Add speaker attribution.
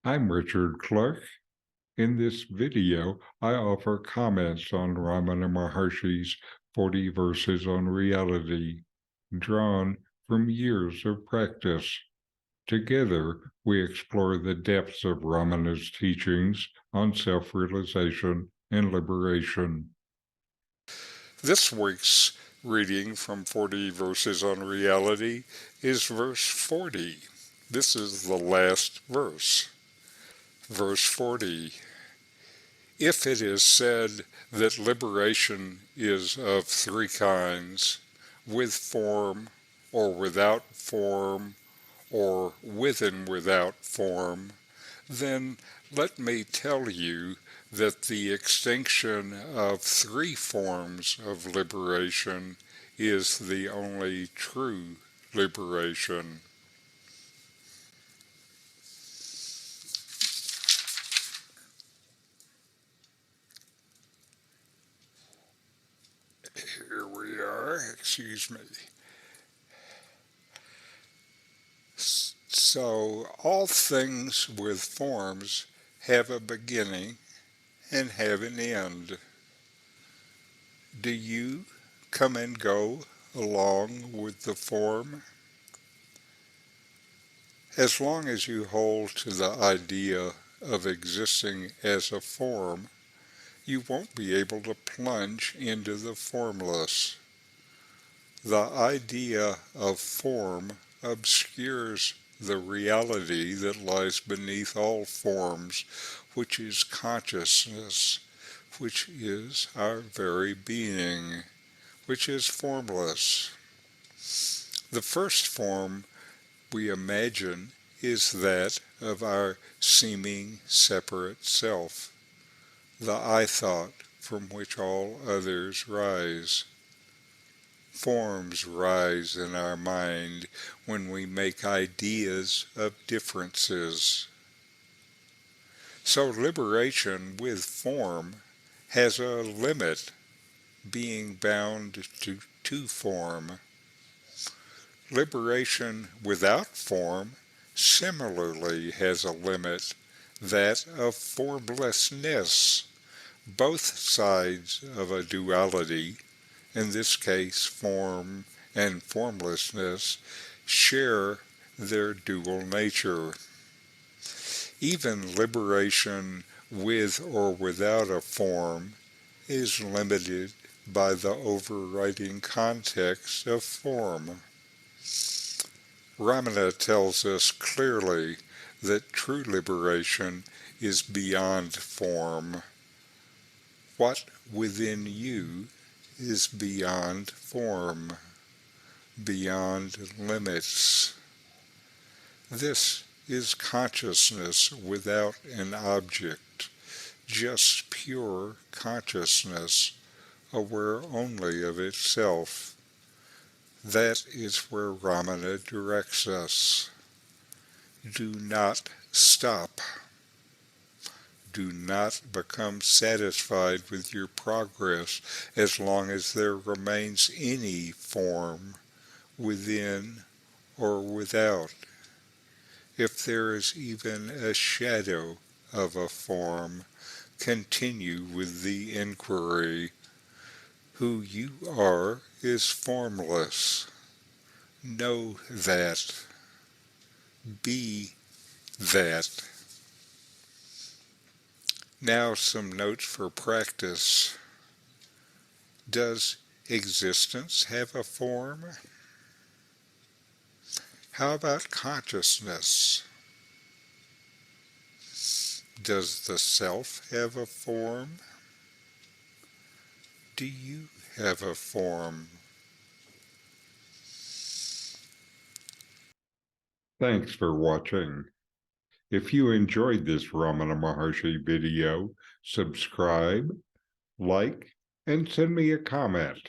Speaker 1: I'm Richard Clarke. In this video, I offer comments on Ramana Maharshi's 40 Verses on Reality, drawn from years of practice. Together, we explore the depths of Ramana's teachings on self-realization and liberation. This week's reading from 40 Verses on Reality is verse 40. This is the last verse. Verse 40. If it is said that liberation is of three kinds, with form, or without form, or with and without form, then let me tell you that the extinction of three forms of liberation is the only true liberation. Here we are, excuse me. So, all things with forms have a beginning and have an end. Do you come and go along with the form? As long as you hold to the idea of existing as a form, you won't be able to plunge into the formless. The idea of form obscures the reality that lies beneath all forms, which is consciousness, which is our very being, which is formless. The first form we imagine is that of our seeming separate self, the I-thought from which all others rise. Forms rise in our mind when we make ideas of differences. So liberation with form has a limit, being bound to form. Liberation without form similarly has a limit, that of formlessness. Both sides of a duality, in this case form and formlessness, share their dual nature. Even liberation with or without a form is limited by the overriding context of form. Ramana tells us clearly that true liberation is beyond form. What within you is beyond form, beyond limits. This is consciousness without an object, just pure consciousness, aware only of itself. That is where Ramana directs us. Do not stop. Do not become satisfied with your progress as long as there remains any form, within or without. If there is even a shadow of a form, continue with the inquiry. Who you are is formless. Know that. Be that. Now some notes for practice. Does existence have a form? How about consciousness? Does the self have a form? Do you have a form? Thanks for watching. If you enjoyed this Ramana Maharshi video, subscribe, like, and send me a comment.